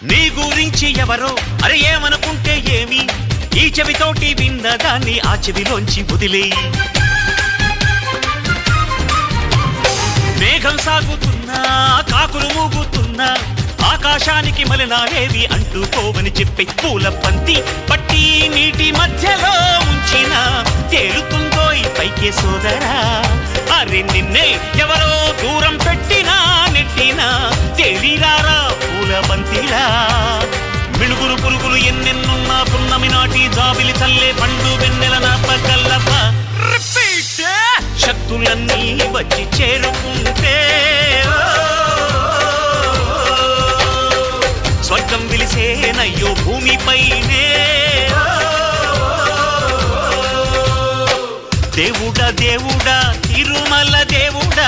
నీ గురించి ఎవరో అరే ఏమనుకుంటే ఏమి, ఈ చెవితోటి విన్నదాన్ని ఆ చెవిలోంచి వదిలేయి. మేఘం సాగుతున్నా కాకులు మూగుతున్నా ఆకాశానికి మలినాలేవి అంటుకోవని చెప్పి పూల పంతి పట్టి నీటి మధ్యలో ఉంచిన తేలుతుందో ఈ పైకే సోదరా. అరే నిన్నే ఎవరో దూరం పెట్టినా నెట్టినా తేలిరారా పూల బంతిలా. మిణుగురు పురుగులు ఎన్నెన్నున్నా పున్నమి నాటి జాబిలి చల్లే పండు వెన్నెల నా పగల్లప. శక్తులన్నీ వచ్చి చేరుకుంటే స్వర్గం విలిసేనయ్యో భూమిపైనే. దేవుడా దేవుడా తిరుమల దేవుడా